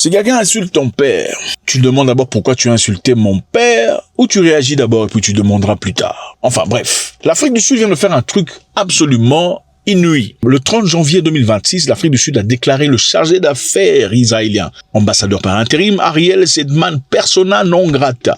Si quelqu'un insulte ton père, tu demandes d'abord pourquoi tu as insulté mon père, ou tu réagis d'abord et puis tu demanderas plus tard. Enfin bref, l'Afrique du Sud vient de faire un truc absolument inouï. Le 30 janvier 2026, l'Afrique du Sud a déclaré le chargé d'affaires israélien, ambassadeur par intérim, Ariel Sedman, persona non grata.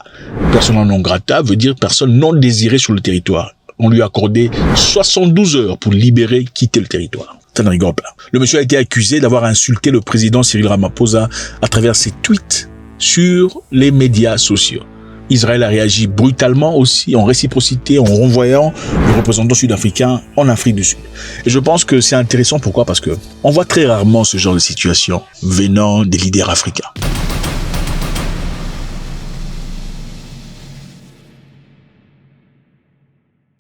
Persona non grata veut dire personne non désirée sur le territoire. On lui a accordé 72 heures pour libérer, quitter le territoire. Ça ne rigole pas. Le monsieur a été accusé d'avoir insulté le président Cyril Ramaphosa à travers ses tweets sur les médias sociaux. Israël a réagi brutalement aussi en réciprocité en renvoyant le représentant sud-africain en Afrique du Sud. Et je pense que c'est intéressant. Pourquoi? Parce que on voit très rarement ce genre de situation venant des leaders africains.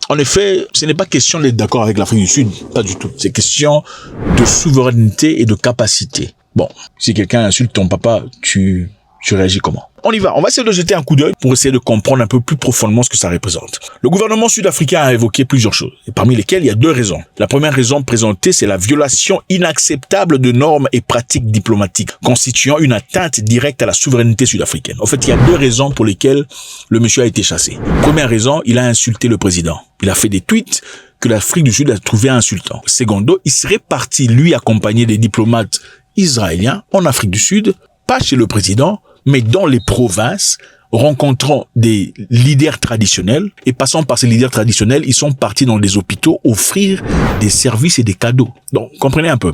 En effet, ce n'est pas question d'être d'accord avec l'Afrique du Sud, pas du tout. C'est question de souveraineté et de capacité. Bon, si quelqu'un insulte ton papa, tu réagis comment? On y va, on va essayer de jeter un coup d'œil pour essayer de comprendre un peu plus profondément ce que ça représente. Le gouvernement sud-africain a évoqué plusieurs choses, et parmi lesquelles il y a deux raisons. La première raison présentée, c'est la violation inacceptable de normes et pratiques diplomatiques, constituant une atteinte directe à la souveraineté sud-africaine. En fait, il y a deux raisons pour lesquelles le monsieur a été chassé. Première raison, il a insulté le président. Il a fait des tweets que l'Afrique du Sud a trouvé insultants. Secondo, il serait parti, lui, accompagner des diplomates israéliens en Afrique du Sud, pas chez le président, mais dans les provinces, rencontrant des leaders traditionnels et passant par ces leaders traditionnels, ils sont partis dans des hôpitaux offrir des services et des cadeaux. Donc, comprenez un peu.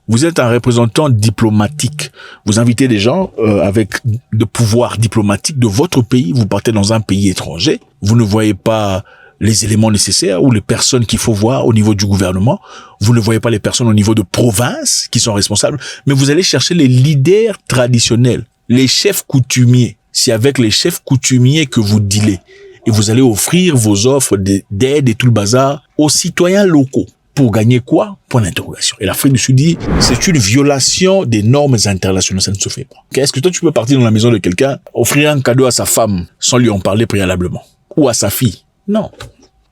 Vous êtes un représentant diplomatique. Vous invitez des gens avec de pouvoir diplomatique de votre pays. Vous partez dans un pays étranger. Vous ne voyez pas les éléments nécessaires ou les personnes qu'il faut voir au niveau du gouvernement. Vous ne voyez pas les personnes au niveau de province qui sont responsables. Mais vous allez chercher les leaders traditionnels. Les chefs coutumiers, c'est avec les chefs coutumiers que vous dealez. Et vous allez offrir vos offres d'aide et tout le bazar aux citoyens locaux. Pour gagner quoi? Point d'interrogation. Et l'Afrique du Sud dit, c'est une violation des normes internationales, ça ne se fait pas. Est-ce que toi tu peux partir dans la maison de quelqu'un, offrir un cadeau à sa femme sans lui en parler préalablement? Ou à sa fille? Non.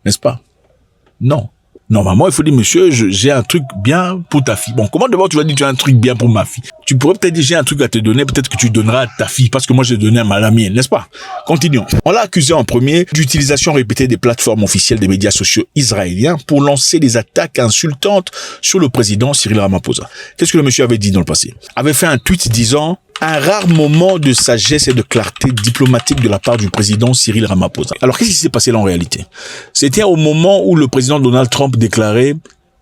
N'est-ce pas? Non. Normalement, il faut dire, monsieur, j'ai un truc bien pour ta fille. Bon, comment d'abord tu vas dire, tu as un truc bien pour ma fille? Tu pourrais peut-être dire, j'ai un truc à te donner, peut-être que tu donneras à ta fille, parce que moi, j'ai donné à la mienne, n'est-ce pas? Continuons. On l'a accusé en premier d'utilisation répétée des plateformes officielles des médias sociaux israéliens pour lancer des attaques insultantes sur le président Cyril Ramaphosa. Qu'est-ce que le monsieur avait dit dans le passé? Avait fait un tweet disant, un rare moment de sagesse et de clarté diplomatique de la part du président Cyril Ramaphosa. Alors, qu'est-ce qui s'est passé là en réalité? C'était au moment où le président Donald Trump déclarait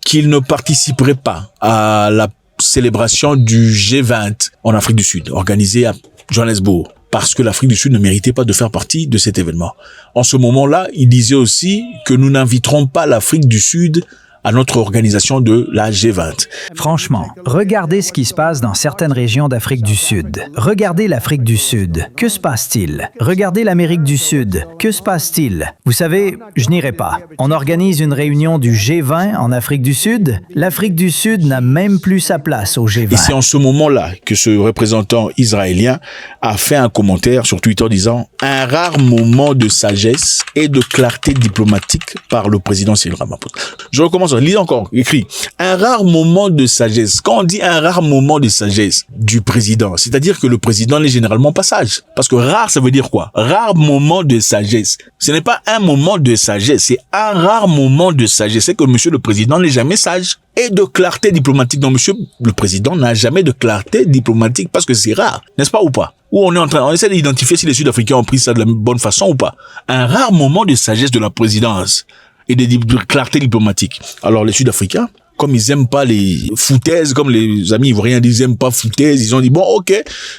qu'il ne participerait pas à la célébration du G20 en Afrique du Sud, organisée à Johannesburg, parce que l'Afrique du Sud ne méritait pas de faire partie de cet événement. En ce moment-là, il disait aussi que nous n'inviterons pas l'Afrique du Sud à notre organisation de la G20. Franchement, regardez ce qui se passe dans certaines régions d'Afrique du Sud. Regardez l'Afrique du Sud. Que se passe-t-il? Regardez l'Amérique du Sud. Que se passe-t-il? Vous savez, je n'irai pas. On organise une réunion du G20 en Afrique du Sud. L'Afrique du Sud n'a même plus sa place au G20. Et c'est en ce moment-là que ce représentant israélien a fait un commentaire sur Twitter disant « Un rare moment de sagesse et de clarté diplomatique par le président Cyril Ramaphosa ». Je recommence. Lis encore, écrit, un rare moment de sagesse. Quand on dit un rare moment de sagesse du président, c'est-à-dire que le président n'est généralement pas sage. Parce que rare, ça veut dire quoi? Rare moment de sagesse. Ce n'est pas un moment de sagesse, c'est un rare moment de sagesse. C'est que monsieur le président n'est jamais sage. Et de clarté diplomatique. Donc monsieur le président n'a jamais de clarté diplomatique parce que c'est rare. N'est-ce pas ou pas? Où on essaie d'identifier si les Sud-Africains ont pris ça de la bonne façon ou pas. Un rare moment de sagesse de la présidence et de clarté diplomatique. Alors les Sud-Africains, comme ils aiment pas les foutaises, comme les amis ivoiriens disent, ils aiment pas foutaises, ils ont dit, bon, ok,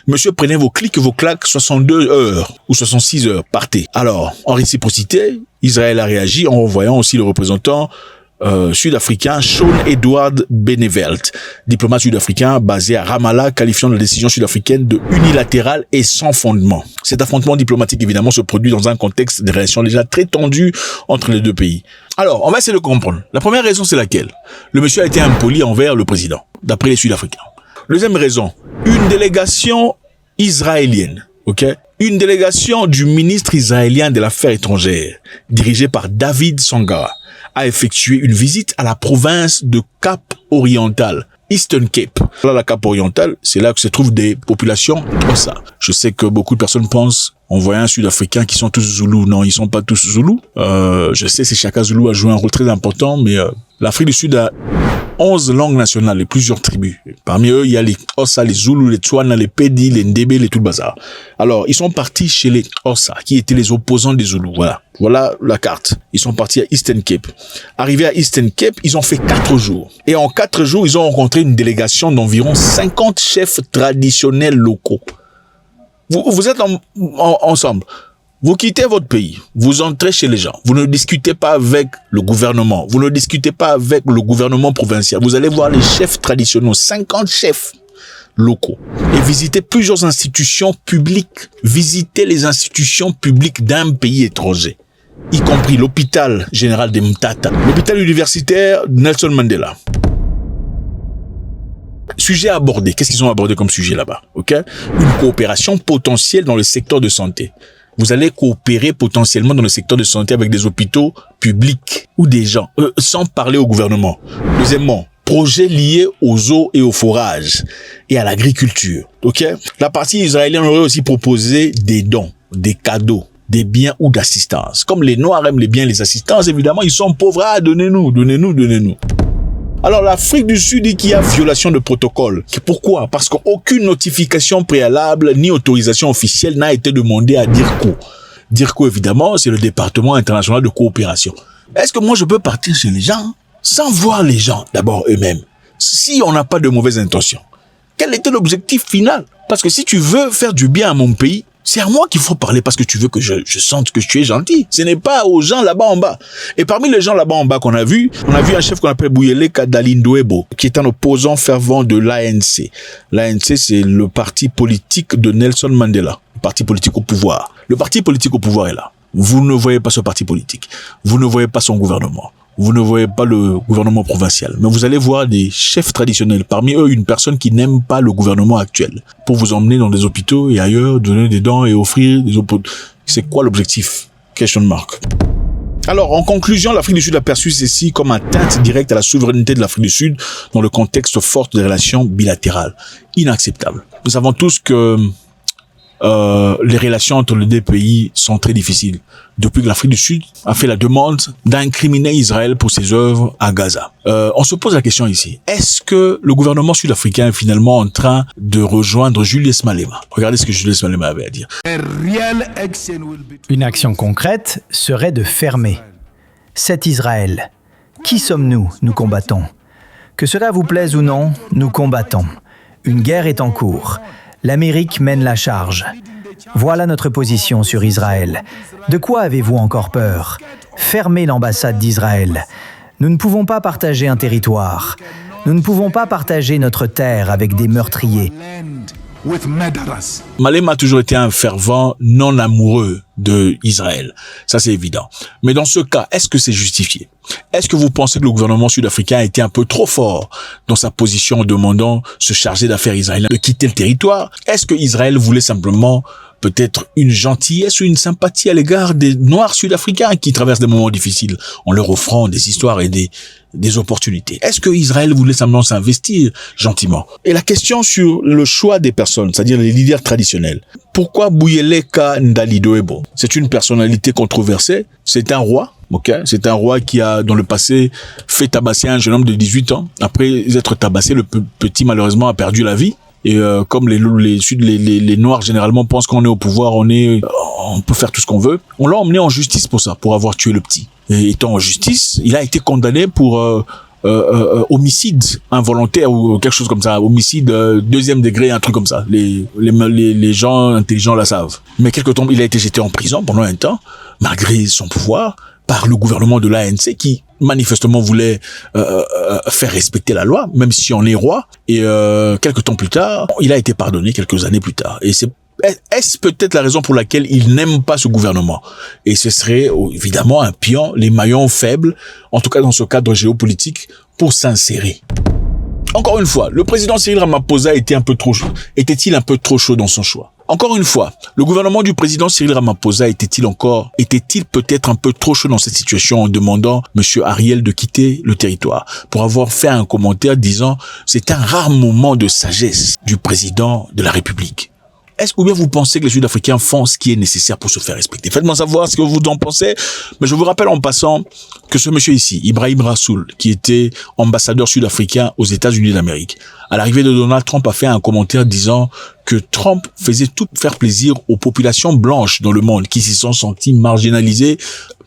monsieur, prenez vos clics et vos claques, 62 heures ou 66 heures, partez. Alors, en réciprocité, Israël a réagi en renvoyant aussi le représentant sud-africain Sean Edward Benevelt, diplomate sud-africain basé à Ramallah, qualifiant la décision sud-africaine de unilatérale et sans fondement. Cet affrontement diplomatique, évidemment, se produit dans un contexte de relations déjà très tendues entre les deux pays. Alors, on va essayer de comprendre. La première raison, c'est laquelle? Le monsieur a été impoli envers le président, d'après les Sud-Africains. Deuxième raison, une délégation israélienne, une délégation du ministre israélien des Affaires étrangères, dirigée par David Sangara, a effectué une visite à la province de Cap-Oriental, Eastern Cape. Là, la Cape orientale, c'est là que se trouvent des populations Xhosa. Je sais que beaucoup de personnes pensent, en voyant un Sud-Africain qui sont tous Zoulous. Non, ils sont pas tous Zoulous. Je sais, c'est Shaka Zulu a joué un rôle très important, mais l'Afrique du Sud a 11 langues nationales et plusieurs tribus. Parmi eux, il y a les Xhosa, les Zoulous, les Tswana, les Pedi, les Ndébé, les tout le bazar. Alors, ils sont partis chez les Xhosa, qui étaient les opposants des Zoulous. Voilà. Voilà la carte. Ils sont partis à Eastern Cape. Arrivés à Eastern Cape, ils ont fait 4 jours. Et en 4 jours, ils ont rencontré une délégation d'environ 50 chefs traditionnels locaux. Vous êtes ensemble. Vous quittez votre pays, vous entrez chez les gens, vous ne discutez pas avec le gouvernement, vous ne discutez pas avec le gouvernement provincial, vous allez voir les chefs traditionnels, 50 chefs locaux, et visiter plusieurs institutions publiques, visiter les institutions publiques d'un pays étranger, y compris l'hôpital général de Mthatha, l'hôpital universitaire Nelson Mandela. Sujet abordé, qu'est-ce qu'ils ont abordé comme sujet là-bas, ok? Une coopération potentielle dans le secteur de santé. Vous allez coopérer potentiellement dans le secteur de santé avec des hôpitaux publics ou des gens, sans parler au gouvernement. Deuxièmement, projets liés aux eaux et aux forages et à l'agriculture. Ok? La partie israélienne aurait aussi proposé des dons, des cadeaux, des biens ou d'assistance. Comme les Noirs aiment les biens et les assistances, évidemment, ils sont pauvres. Ah, donnez-nous. Alors, l'Afrique du Sud dit qu'il y a violation de protocole. Pourquoi? Parce qu'aucune notification préalable ni autorisation officielle n'a été demandée à DIRCO. DIRCO, évidemment, c'est le département international de coopération. Est-ce que moi, je peux partir chez les gens sans voir les gens, d'abord eux-mêmes? Si on n'a pas de mauvaises intentions, quel était l'objectif final? Parce que si tu veux faire du bien à mon pays, c'est à moi qu'il faut parler parce que tu veux que je sente que tu es gentil. Ce n'est pas aux gens là-bas en bas. Et parmi les gens là-bas en bas qu'on a vu, on a vu un chef qu'on appelle Buyeleka Dalindwebo, qui est un opposant fervent de l'ANC. L'ANC, c'est le parti politique de Nelson Mandela. Le parti politique au pouvoir. Le parti politique au pouvoir est là. Vous ne voyez pas ce parti politique. Vous ne voyez pas son gouvernement. Vous ne voyez pas le gouvernement provincial, mais vous allez voir des chefs traditionnels, parmi eux une personne qui n'aime pas le gouvernement actuel, pour vous emmener dans des hôpitaux et ailleurs, donner des dons et offrir des hôpitaux. C'est quoi l'objectif? Question mark. Alors, en conclusion, l'Afrique du Sud a perçu ceci comme atteinte directe à la souveraineté de l'Afrique du Sud dans le contexte fort des relations bilatérales. Inacceptable. Nous savons tous que les relations entre les deux pays sont très difficiles. Depuis que l'Afrique du Sud a fait la demande d'incriminer Israël pour ses œuvres à Gaza. On se pose la question ici. Est-ce que le gouvernement sud-africain est finalement en train de rejoindre Julius Malema? Regardez ce que Julius Malema avait à dire. Une action concrète serait de fermer cet Israël. Qui sommes-nous? Nous combattons. Que cela vous plaise ou non, nous combattons. Une guerre est en cours. L'Amérique mène la charge. Voilà notre position sur Israël. De quoi avez-vous encore peur? Fermez l'ambassade d'Israël. Nous ne pouvons pas partager un territoire. Nous ne pouvons pas partager notre terre avec des meurtriers. Malema a toujours été un fervent non amoureux de Israël. Ça, c'est évident. Mais dans ce cas, est-ce que c'est justifié? Est-ce que vous pensez que le gouvernement sud-africain a été un peu trop fort dans sa position en demandant ce chargé d'affaires israélien de quitter le territoire? Est-ce que Israël voulait simplement peut-être une gentillesse ou une sympathie à l'égard des Noirs sud-africains qui traversent des moments difficiles en leur offrant des histoires et des opportunités? Est-ce que Israël voulait simplement s'investir gentiment? Et la question sur le choix des personnes, c'est-à-dire les leaders traditionnels. Pourquoi Buyeleka Ndalidoebo? C'est une personnalité controversée. C'est un roi. Ok, c'est un roi qui a, dans le passé, fait tabasser un jeune homme de 18 ans. Après être tabassé, le petit, malheureusement, a perdu la vie. Et comme les Noirs, généralement, pensent qu'on est au pouvoir, on peut faire tout ce qu'on veut. On l'a emmené en justice pour ça, pour avoir tué le petit. Et étant en justice, il a été condamné pour homicide involontaire ou quelque chose comme ça. Homicide deuxième degré, un truc comme ça. Les gens intelligents la savent. Mais quelque temps, il a été jeté en prison pendant un temps, malgré son pouvoir, par le gouvernement de l'ANC qui manifestement voulait faire respecter la loi, même si on est roi. Et quelques temps plus tard, il a été pardonné quelques années plus tard. Et est-ce peut-être la raison pour laquelle il n'aime pas ce gouvernement? Et ce serait évidemment un pion, les maillons faibles, en tout cas dans ce cadre géopolitique, pour s'insérer. Encore une fois, le président Cyril Ramaphosa était-il un peu trop chaud dans son choix? Encore une fois, le gouvernement du président Cyril Ramaphosa était-il peut-être un peu trop chaud dans cette situation en demandant M. Ariel de quitter le territoire pour avoir fait un commentaire disant « c'est un rare moment de sagesse du président de la République ». Est-ce ou bien vous pensez que les Sud-Africains font ce qui est nécessaire pour se faire respecter? Faites-moi savoir ce que vous en pensez. Mais je vous rappelle en passant que ce monsieur ici, Ibrahim Rassoul, qui était ambassadeur sud-africain aux États-Unis d'Amérique, à l'arrivée de Donald Trump a fait un commentaire disant que Trump faisait tout faire plaisir aux populations blanches dans le monde qui s'y sont senties marginalisées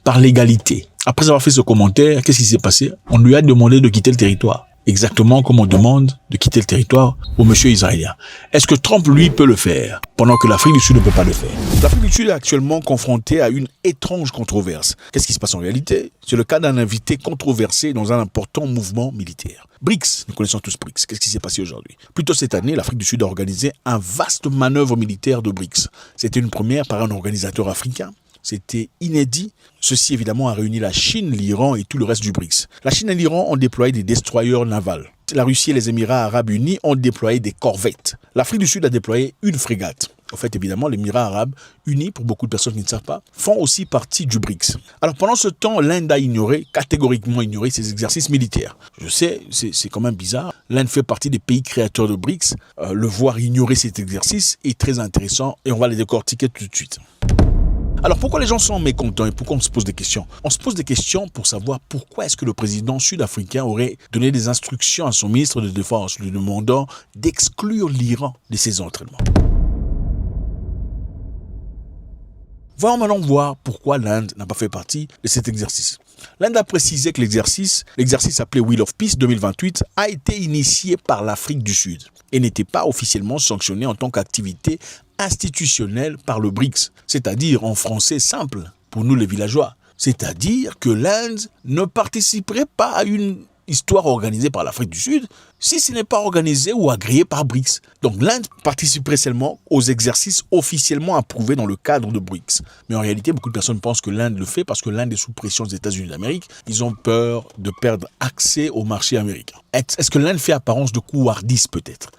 par l'égalité. Après avoir fait ce commentaire, qu'est-ce qui s'est passé? On lui a demandé de quitter le territoire. Exactement comme on demande de quitter le territoire au monsieur israélien. Est-ce que Trump, lui, peut le faire, pendant que l'Afrique du Sud ne peut pas le faire? L'Afrique du Sud est actuellement confrontée à une étrange controverse. Qu'est-ce qui se passe en réalité? C'est le cas d'un invité controversé dans un important mouvement militaire. BRICS, nous connaissons tous BRICS. Qu'est-ce qui s'est passé aujourd'hui? Plus tôt cette année, l'Afrique du Sud a organisé un vaste manœuvre militaire de BRICS. C'était une première par un organisateur africain. C'était inédit. Ceci, évidemment, a réuni la Chine, l'Iran et tout le reste du BRICS. La Chine et l'Iran ont déployé des destroyers navals. La Russie et les Émirats arabes unis ont déployé des corvettes. L'Afrique du Sud a déployé une frégate. En fait, évidemment, les Émirats arabes unis, pour beaucoup de personnes qui ne savent pas, font aussi partie du BRICS. Alors, pendant ce temps, l'Inde a catégoriquement ignoré ces exercices militaires. Je sais, c'est quand même bizarre. L'Inde fait partie des pays créateurs de BRICS. Le voir ignorer cet exercice est très intéressant et on va les décortiquer tout de suite. Alors pourquoi les gens sont mécontents et pourquoi on se pose des questions? On se pose des questions pour savoir pourquoi est-ce que le président sud-africain aurait donné des instructions à son ministre de Défense lui demandant d'exclure l'Iran de ses entraînements. Voyons maintenant voir pourquoi l'Inde n'a pas fait partie de cet exercice. L'Inde a précisé que l'exercice appelé Wheel of Peace 2028 a été initié par l'Afrique du Sud et n'était pas officiellement sanctionné en tant qu'activité institutionnelle par le BRICS, c'est-à-dire en français simple, pour nous les villageois. C'est-à-dire que l'Inde ne participerait pas à une histoire organisée par l'Afrique du Sud si ce n'est pas organisé ou agréé par BRICS. Donc l'Inde participerait seulement aux exercices officiellement approuvés dans le cadre de BRICS. Mais en réalité, beaucoup de personnes pensent que l'Inde le fait parce que l'Inde est sous pression des États-Unis d'Amérique. Ils ont peur de perdre accès au marché américain. Est-ce que l'Inde fait apparence de couardise peut-être ?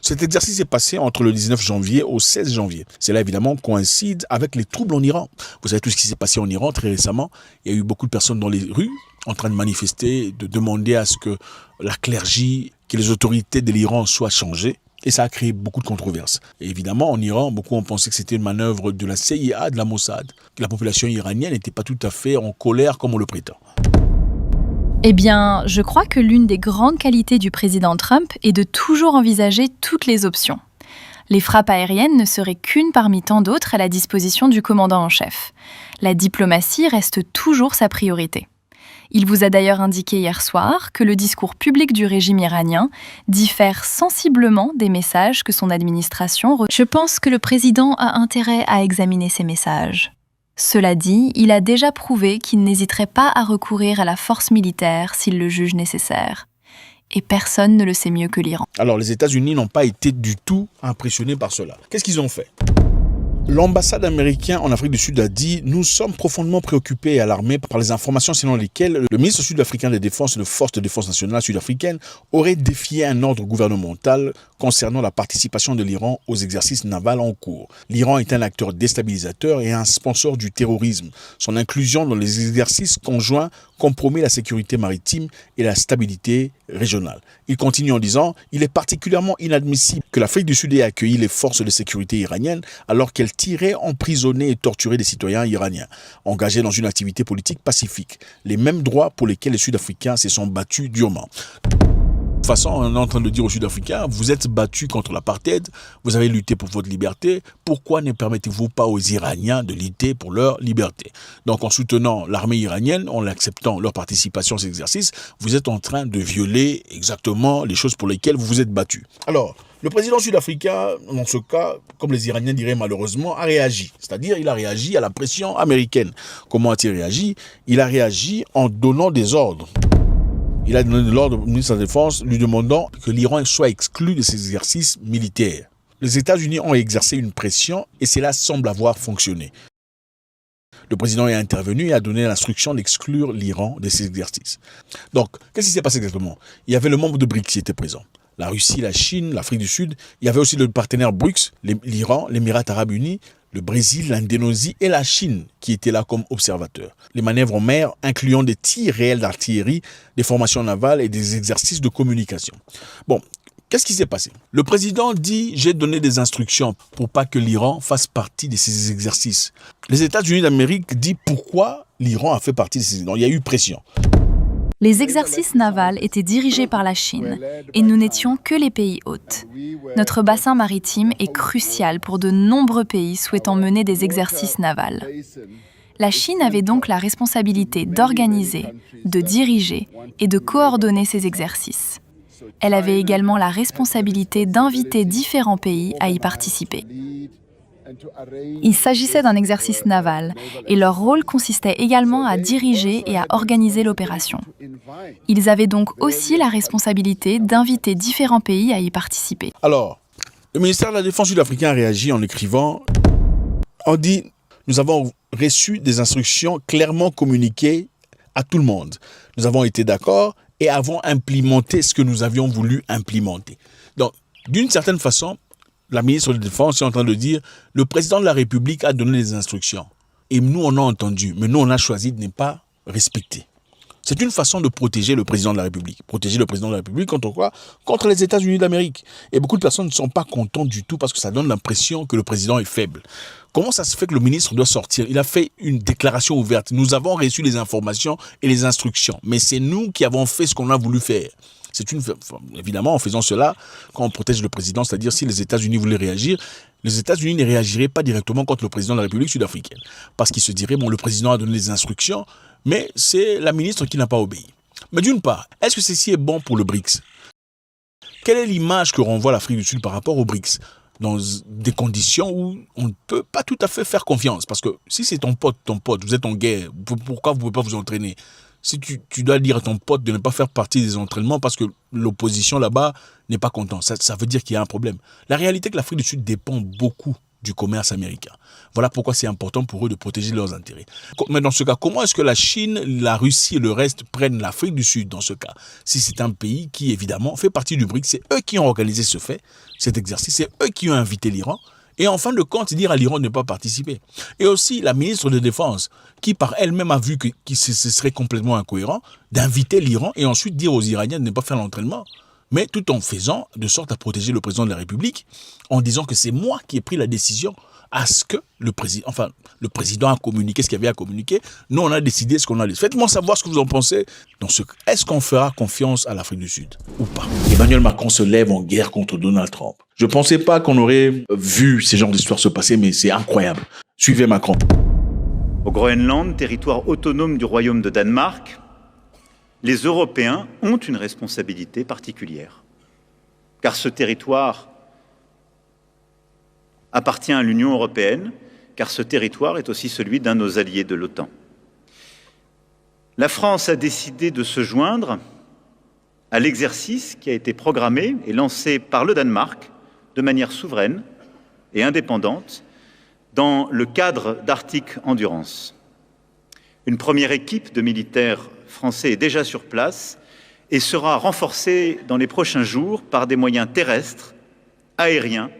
Cet exercice est passé entre le 19 janvier au 16 janvier. Cela évidemment coïncide avec les troubles en Iran. Vous savez tout ce qui s'est passé en Iran très récemment. Il y a eu beaucoup de personnes dans les rues en train de manifester, de demander à ce que la clergie, que les autorités de l'Iran soient changées. Et ça a créé beaucoup de controverses. Et évidemment, en Iran, beaucoup ont pensé que c'était une manœuvre de la CIA, de la Mossad, que la population iranienne n'était pas tout à fait en colère comme on le prétend. Eh bien, je crois que l'une des grandes qualités du président Trump est de toujours envisager toutes les options. Les frappes aériennes ne seraient qu'une parmi tant d'autres à la disposition du commandant en chef. La diplomatie reste toujours sa priorité. Il vous a d'ailleurs indiqué hier soir que le discours public du régime iranien diffère sensiblement des messages que son administration... Je pense que le président a intérêt à examiner ces messages. Cela dit, il a déjà prouvé qu'il n'hésiterait pas à recourir à la force militaire s'il le juge nécessaire. Et personne ne le sait mieux que l'Iran. Alors les États-Unis n'ont pas été du tout impressionnés par cela. Qu'est-ce qu'ils ont fait ? L'ambassade américaine en Afrique du Sud a dit « Nous sommes profondément préoccupés et alarmés par les informations selon lesquelles le ministre sud-africain de Défense et de Forces de défense nationale sud-africaine aurait défié un ordre gouvernemental concernant la participation de l'Iran aux exercices navals en cours. L'Iran est un acteur déstabilisateur et un sponsor du terrorisme. Son inclusion dans les exercices conjoints compromet la sécurité maritime et la stabilité régionale. » Il continue en disant « Il est particulièrement inadmissible que l'Afrique du Sud ait accueilli les forces de sécurité iraniennes alors qu'elles tiraient, emprisonnaient et torturaient des citoyens iraniens, engagés dans une activité politique pacifique. Les mêmes droits pour lesquels les Sud-Africains se sont battus durement. » De toute façon, on est en train de dire aux Sud-Africains, vous êtes battus contre l'apartheid, vous avez lutté pour votre liberté, pourquoi ne permettez-vous pas aux Iraniens de lutter pour leur liberté? Donc en soutenant l'armée iranienne, en acceptant leur participation à ces exercices, vous êtes en train de violer exactement les choses pour lesquelles vous vous êtes battus. Alors, le président sud-africain, dans ce cas, comme les Iraniens diraient malheureusement, a réagi. C'est-à-dire, il a réagi à la pression américaine. Comment a-t-il réagi? Il a réagi en donnant des ordres. Il a donné l'ordre au ministre de la Défense lui demandant que l'Iran soit exclu de ces exercices militaires. Les États-Unis ont exercé une pression et cela semble avoir fonctionné. le président est intervenu et a donné l'instruction d'exclure l'Iran de ces exercices. Donc, qu'est-ce qui s'est passé exactement? Il y avait le membre de BRICS qui était présent. La Russie, la Chine, l'Afrique du Sud. Il y avait aussi le partenaire BRICS, l'Iran, l'Émirat arabe unis, le Brésil, l'Indonésie et la Chine qui étaient là comme observateurs. Les manœuvres en mer incluant des tirs réels d'artillerie, des formations navales et des exercices de communication. Bon, qu'est-ce qui s'est passé? Le président dit « J'ai donné des instructions pour pas que l'Iran fasse partie de ces exercices ». Les États-Unis d'Amérique disent pourquoi l'Iran a fait partie de ces exercices. Il y a eu pression. Les exercices navals étaient dirigés par la Chine et nous n'étions que les pays hôtes. Notre bassin maritime est crucial pour de nombreux pays souhaitant mener des exercices navals. La Chine avait donc la responsabilité d'organiser, de diriger et de coordonner ces exercices. Elle avait également la responsabilité d'inviter différents pays à y participer. Il s'agissait d'un exercice naval et leur rôle consistait également à diriger et à organiser l'opération. Ils avaient donc aussi la responsabilité d'inviter différents pays à y participer. Alors, le ministère de la Défense sud-africain a réagi en écrivant « On dit, nous avons reçu des instructions clairement communiquées à tout le monde. Nous avons été d'accord et avons implémenté ce que nous avions voulu implémenter. » Donc, d'une certaine façon, la ministre de la Défense est en train de dire « Le président de la République a donné des instructions. Et nous, on a entendu, mais nous, on a choisi de ne pas respecter. » C'est une façon de protéger le président de la République. Protéger le président de la République contre quoi? Contre les États-Unis d'Amérique. Et beaucoup de personnes ne sont pas contentes du tout parce que ça donne l'impression que le président est faible. Comment ça se fait que le ministre doit sortir? Il a fait une déclaration ouverte. Nous avons reçu les informations et les instructions. Mais c'est nous qui avons fait ce qu'on a voulu faire. Évidemment, en faisant cela, quand on protège le président, c'est-à-dire si les États-Unis voulaient réagir, les États-Unis ne réagiraient pas directement contre le président de la République sud-africaine. Parce qu'ils se diraient, bon, le président a donné des instructions, mais c'est la ministre qui n'a pas obéi. Mais d'une part, est-ce que ceci est bon pour le BRICS? Quelle est l'image que renvoie l'Afrique du Sud par rapport au BRICS? Dans des conditions où on ne peut pas tout à fait faire confiance. Parce que si c'est ton pote, vous êtes en guerre, pourquoi vous ne pouvez pas vous entraîner? Si tu dois dire à ton pote de ne pas faire partie des entraînements parce que l'opposition là-bas n'est pas contente, ça veut dire qu'il y a un problème. La réalité est que l'Afrique du Sud dépend beaucoup du commerce américain. Voilà pourquoi c'est important pour eux de protéger leurs intérêts. Mais dans ce cas, comment est-ce que la Chine, la Russie et le reste prennent l'Afrique du Sud dans ce cas? Si c'est un pays qui, évidemment, fait partie du BRICS, c'est eux qui ont organisé cet exercice, c'est eux qui ont invité l'Iran. Et en fin de compte, dire à l'Iran de ne pas participer. Et aussi la ministre de Défense, qui par elle-même a vu que ce serait complètement incohérent d'inviter l'Iran et ensuite dire aux Iraniens de ne pas faire l'entraînement. Mais tout en faisant de sorte à protéger le président de la République, en disant que c'est moi qui ai pris la décision à ce que le président a communiqué ce qu'il avait à communiquer. Nous, on a décidé ce qu'on a décidé. Faites-moi savoir ce que vous en pensez. Est-ce qu'on fera confiance à l'Afrique du Sud ou pas? Emmanuel Macron se lève en guerre contre Donald Trump. Je ne pensais pas qu'on aurait vu ces genres d'histoires se passer, mais c'est incroyable. Suivez Macron. Au Groenland, territoire autonome du Royaume de Danemark, les Européens ont une responsabilité particulière. Car ce territoire appartient à l'Union européenne, car ce territoire est aussi celui d'un de nos alliés de l'OTAN. La France a décidé de se joindre à l'exercice qui a été programmé et lancé par le Danemark de manière souveraine et indépendante dans le cadre d'Arctic Endurance. Une première équipe de militaires français est déjà sur place et sera renforcée dans les prochains jours par des moyens terrestres, aériens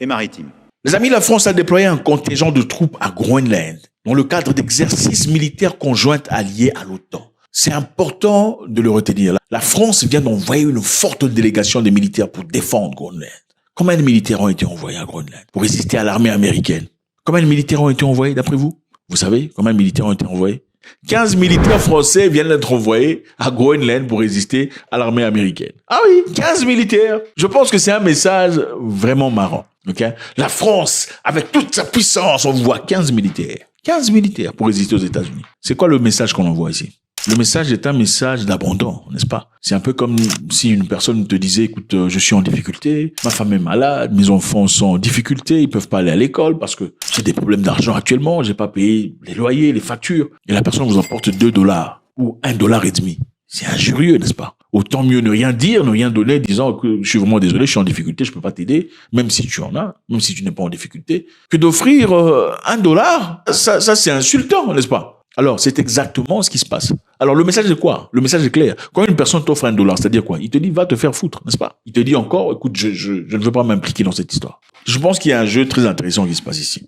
et maritimes. Les amis, la France a déployé un contingent de troupes à Groenland dans le cadre d'exercices militaires conjoints alliés à l'OTAN. C'est important de le retenir. La France vient d'envoyer une forte délégation de militaires pour défendre Groenland. Combien de militaires ont été envoyés à Groenland pour résister à l'armée américaine? Combien de militaires ont été envoyés d'après vous? Vous savez combien de militaires ont été envoyés? 15 militaires français viennent d'être envoyés à Groenland pour résister à l'armée américaine. Ah oui, 15 militaires. Je pense que c'est un message vraiment marrant. Okay? La France, avec toute sa puissance, envoie 15 militaires. 15 militaires pour résister aux États-Unis. C'est quoi le message qu'on envoie ici? Le message est un message d'abandon, n'est-ce pas? C'est un peu comme si une personne te disait, écoute, je suis en difficulté, ma femme est malade, mes enfants sont en difficulté, ils peuvent pas aller à l'école parce que j'ai des problèmes d'argent actuellement, j'ai pas payé les loyers, les factures. Et la personne vous emporte $2 ou $1,50. C'est injurieux, n'est-ce pas? Autant mieux ne rien dire, ne rien donner, disant que je suis vraiment désolé, je suis en difficulté, je peux pas t'aider, même si tu en as, même si tu n'es pas en difficulté, que d'offrir $1. Ça c'est insultant, n'est-ce pas? Alors, c'est exactement ce qui se passe. Alors, le message est quoi? Le message est clair. Quand une personne t'offre $1, c'est-à-dire quoi? Il te dit, va te faire foutre, n'est-ce pas? Il te dit encore, écoute, je ne veux pas m'impliquer dans cette histoire. Je pense qu'il y a un jeu très intéressant qui se passe ici.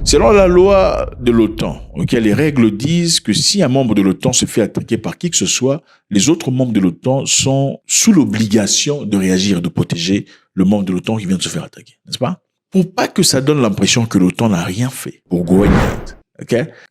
Selon la loi de l'OTAN, les règles disent que si un membre de l'OTAN se fait attaquer par qui que ce soit, les autres membres de l'OTAN sont sous l'obligation de réagir et de protéger le membre de l'OTAN qui vient de se faire attaquer, n'est-ce pas? Pour pas que ça donne l'impression que l'OTAN n'a rien fait pour Groenland,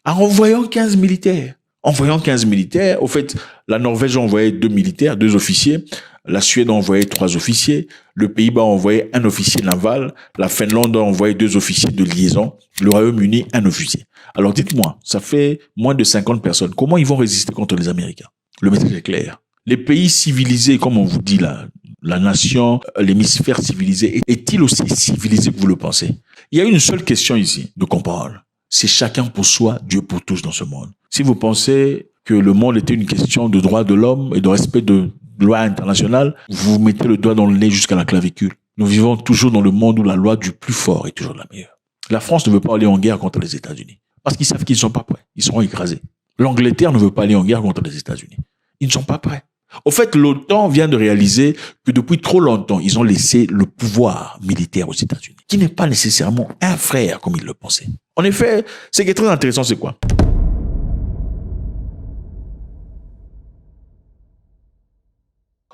en envoyant 15 militaires. Au fait, la Norvège a envoyé 2 militaires, 2 officiers. La Suède a envoyé 3 officiers. Le Pays-Bas a envoyé 1 officier naval. La Finlande a envoyé 2 officiers de liaison. Le Royaume-Uni, 1 officier. Alors dites-moi, ça fait moins de 50 personnes. Comment ils vont résister contre les Américains? Le message est clair. Les pays civilisés, comme on vous dit là, la nation, l'hémisphère civilisé, est-il aussi civilisé que vous le pensez? Il y a une seule question ici de comprendre. C'est chacun pour soi, Dieu pour tous dans ce monde. Si vous pensez que le monde était une question de droits de l'homme et de respect de loi internationale, vous mettez le doigt dans le nez jusqu'à la clavicule. Nous vivons toujours dans le monde où la loi du plus fort est toujours la meilleure. La France ne veut pas aller en guerre contre les États-Unis parce qu'ils savent qu'ils ne sont pas prêts. Ils seront écrasés. L'Angleterre ne veut pas aller en guerre contre les États-Unis. Ils ne sont pas prêts. Au fait, l'OTAN vient de réaliser que depuis trop longtemps, ils ont laissé le pouvoir militaire aux États-Unis, qui n'est pas nécessairement un frère comme ils le pensaient. En effet, ce qui est très intéressant, c'est quoi?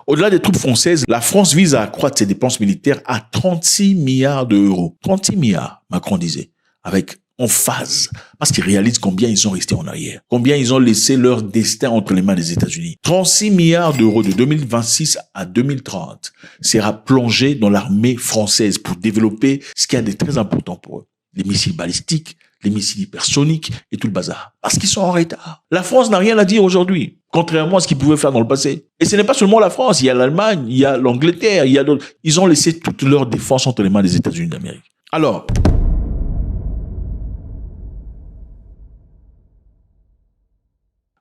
Au-delà des troupes françaises, la France vise à accroître ses dépenses militaires à 36 milliards d'euros. 36 milliards, Macron disait, avec emphase, parce qu'ils réalisent combien ils sont restés en arrière, combien ils ont laissé leur destin entre les mains des États-Unis. 36 milliards d'euros de 2026 à 2030 sera plongé dans l'armée française pour développer ce qui est de très important pour eux. Les missiles balistiques, les missiles hypersoniques et tout le bazar. Parce qu'ils sont en retard. La France n'a rien à dire aujourd'hui, contrairement à ce qu'ils pouvaient faire dans le passé. Et ce n'est pas seulement la France, il y a l'Allemagne, il y a l'Angleterre, il y a d'autres. Ils ont laissé toute leur défense entre les mains des États-Unis d'Amérique. Alors,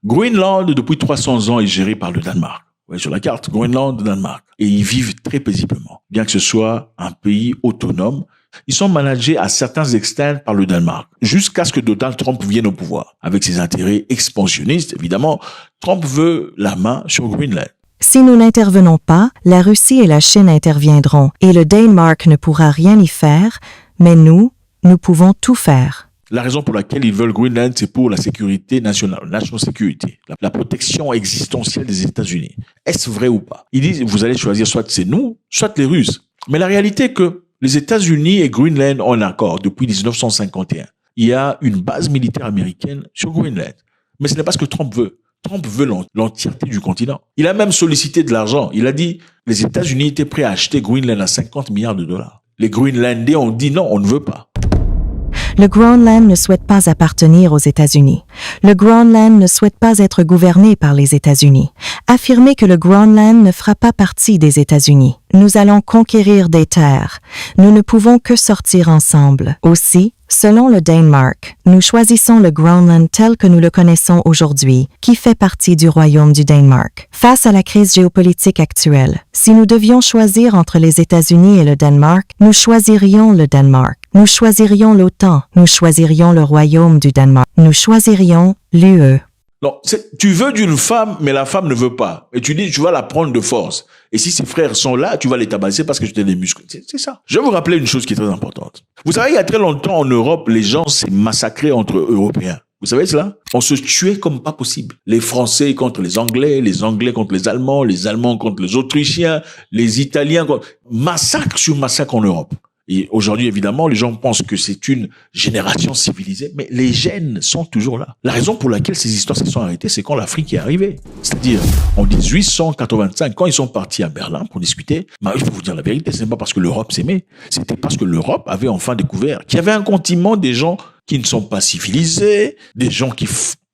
Groenland, depuis 300 ans, est géré par le Danemark. Vous voyez sur la carte, Groenland, Danemark. Et ils vivent très paisiblement. Bien que ce soit un pays autonome, ils sont managés à certains extents par le Danemark, jusqu'à ce que Donald Trump vienne au pouvoir. Avec ses intérêts expansionnistes, évidemment, Trump veut la main sur Groenland. Si nous n'intervenons pas, la Russie et la Chine interviendront, et le Danemark ne pourra rien y faire, mais nous pouvons tout faire. La raison pour laquelle ils veulent Groenland, c'est pour la sécurité nationale, national security, la protection existentielle des États-Unis. Est-ce vrai ou pas? Ils disent, vous allez choisir soit c'est nous, soit les Russes. Mais la réalité est que les États-Unis et Groenland ont un accord depuis 1951. Il y a une base militaire américaine sur Groenland. Mais ce n'est pas ce que Trump veut. Trump veut l'entièreté du continent. Il a même sollicité de l'argent. Il a dit, les États-Unis étaient prêts à acheter Groenland à 50 milliards de dollars. Les Groenlandais ont dit non, on ne veut pas. Le Groenland ne souhaite pas appartenir aux États-Unis. Le Groenland ne souhaite pas être gouverné par les États-Unis. Affirmer que le Groenland ne fera pas partie des États-Unis. Nous allons conquérir des terres. Nous ne pouvons que sortir ensemble. Aussi, selon le Danemark, nous choisissons le Groenland tel que nous le connaissons aujourd'hui, qui fait partie du royaume du Danemark. Face à la crise géopolitique actuelle, si nous devions choisir entre les États-Unis et le Danemark, nous choisirions le Danemark. Nous choisirions l'OTAN. Nous choisirions le royaume du Danemark. Nous choisirions l'UE. Non, tu veux d'une femme, mais la femme ne veut pas. Et tu dis, tu vas la prendre de force. Et si ses frères sont là, tu vas les tabasser parce que tu as des muscles. C'est ça. Je vais vous rappeler une chose qui est très importante. Vous savez, il y a très longtemps en Europe, les gens s'est massacrés entre Européens. Vous savez cela? On se tuait comme pas possible. Les Français contre les Anglais contre les Allemands contre les Autrichiens, les Italiens contre... Massacre sur massacre en Europe. Et aujourd'hui, évidemment, les gens pensent que c'est une génération civilisée, mais les gènes sont toujours là. La raison pour laquelle ces histoires se sont arrêtées, c'est quand l'Afrique est arrivée. C'est-à-dire, en 1885, quand ils sont partis à Berlin pour discuter, je peux vous dire la vérité, ce n'est pas parce que l'Europe s'aimait, c'était parce que l'Europe avait enfin découvert qu'il y avait un continent des gens qui ne sont pas civilisés, des gens qui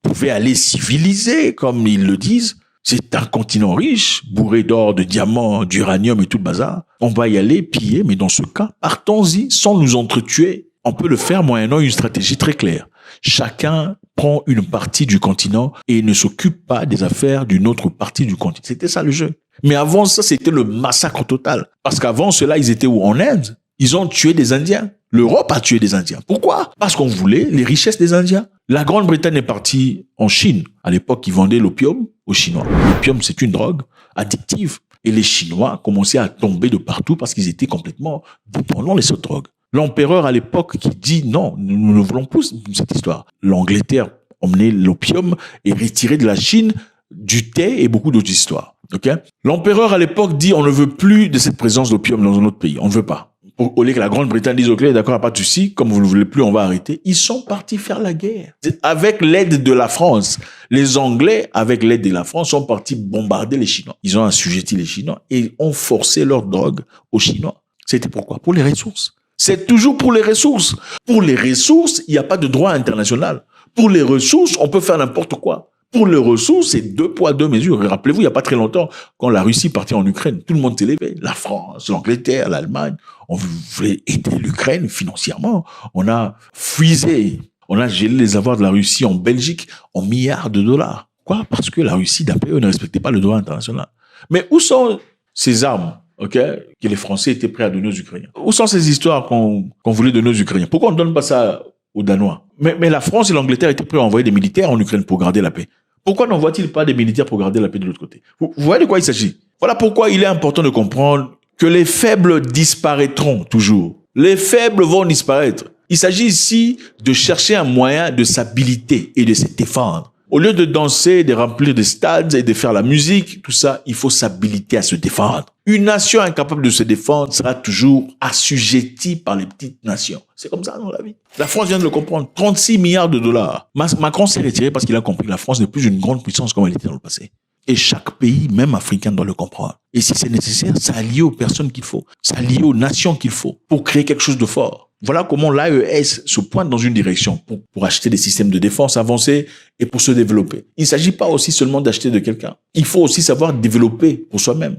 pouvaient aller civiliser, comme ils le disent. C'est un continent riche, bourré d'or, de diamants, d'uranium et tout le bazar. On va y aller piller, mais dans ce cas, partons-y sans nous entretuer. On peut le faire moyennant une stratégie très claire. Chacun prend une partie du continent et ne s'occupe pas des affaires d'une autre partie du continent. C'était ça le jeu. Mais avant ça, c'était le massacre total. Parce qu'avant cela, ils étaient où? En Inde. Ils ont tué des Indiens. L'Europe a tué des Indiens. Pourquoi? Parce qu'on voulait les richesses des Indiens. La Grande-Bretagne est partie en Chine. À l'époque, ils vendaient l'opium aux Chinois. L'opium, c'est une drogue addictive. Et les Chinois commençaient à tomber de partout parce qu'ils étaient complètement dépendants de cette drogue. L'empereur, à l'époque, qui dit non, nous ne voulons plus cette histoire. L'Angleterre emmenait l'opium et retirait de la Chine du thé et beaucoup d'autres histoires. Okay? L'empereur, à l'époque, dit on ne veut plus de cette présence d'opium dans un autre pays. On ne veut pas. Au lieu que la Grande-Bretagne dise ok, d'accord, pas de souci, comme vous ne voulez plus, on va arrêter. Ils sont partis faire la guerre. Avec l'aide de la France. Les Anglais, avec l'aide de la France, sont partis bombarder les Chinois. Ils ont assujetti les Chinois et ont forcé leur drogue aux Chinois. C'était pourquoi? Pour les ressources. C'est toujours pour les ressources. Pour les ressources, il n'y a pas de droit international. Pour les ressources, on peut faire n'importe quoi. Pour les ressources, c'est 2 poids, 2 mesures. Et rappelez-vous, il n'y a pas très longtemps, quand la Russie partait en Ukraine, tout le monde s'est levé. La France, l'Angleterre, l'Allemagne, on voulait aider l'Ukraine financièrement. On a fusé, on a gelé les avoirs de la Russie en Belgique en milliards de dollars. Quoi? Parce que la Russie, d'après eux, ne respectait pas le droit international. Mais où sont ces armes, que les Français étaient prêts à donner aux Ukrainiens? Où sont ces histoires qu'on voulait donner aux Ukrainiens? Pourquoi on ne donne pas ça aux Danois? Mais la France et l'Angleterre étaient prêts à envoyer des militaires en Ukraine pour garder la paix. Pourquoi n'envoient-ils pas des militaires pour garder la paix de l'autre côté? Vous voyez de quoi il s'agit? Voilà pourquoi il est important de comprendre que les faibles disparaîtront toujours. Les faibles vont disparaître. Il s'agit ici de chercher un moyen de s'habiliter et de se défendre. Au lieu de danser, de remplir des stades et de faire la musique, tout ça, il faut s'habiliter à se défendre. Une nation incapable de se défendre sera toujours assujettie par les petites nations. C'est comme ça dans la vie. La France vient de le comprendre. 36 milliards de dollars. Macron s'est retiré parce qu'il a compris que la France n'est plus une grande puissance comme elle était dans le passé. Et chaque pays, même africain, doit le comprendre. Et si c'est nécessaire, c'est lié aux personnes qu'il faut. C'est lié aux nations qu'il faut pour créer quelque chose de fort. Voilà comment l'AES se pointe dans une direction pour acheter des systèmes de défense avancés et pour se développer. Il ne s'agit pas aussi seulement d'acheter de quelqu'un. Il faut aussi savoir développer pour soi-même.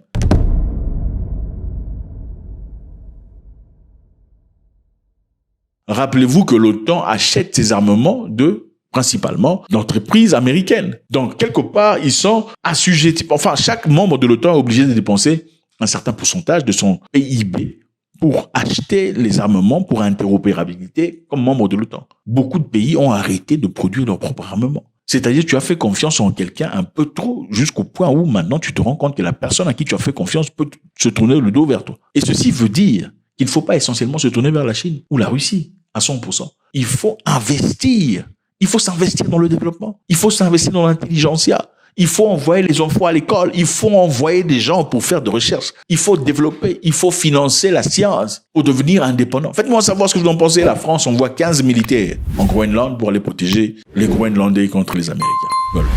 Rappelez-vous que l'OTAN achète ses armements principalement d'entreprises américaines. Donc, quelque part, ils sont assujettis. Enfin, chaque membre de l'OTAN est obligé de dépenser un certain pourcentage de son PIB pour acheter les armements pour interopérabilité comme membre de l'OTAN. Beaucoup de pays ont arrêté de produire leurs propres armements. C'est-à-dire, tu as fait confiance en quelqu'un un peu trop, jusqu'au point où maintenant tu te rends compte que la personne à qui tu as fait confiance peut se tourner le dos vers toi. Et ceci veut dire qu'il ne faut pas essentiellement se tourner vers la Chine ou la Russie à 100%. Il faut investir. Il faut s'investir dans le développement. Il faut s'investir dans l'intelligentsia. Il faut envoyer les enfants à l'école. Il faut envoyer des gens pour faire de recherche. Il faut développer. Il faut financer la science pour devenir indépendant. Faites-moi savoir ce que vous en pensez. La France envoie 15 militaires en Groenland pour aller protéger les Groenlandais contre les Américains. Voilà.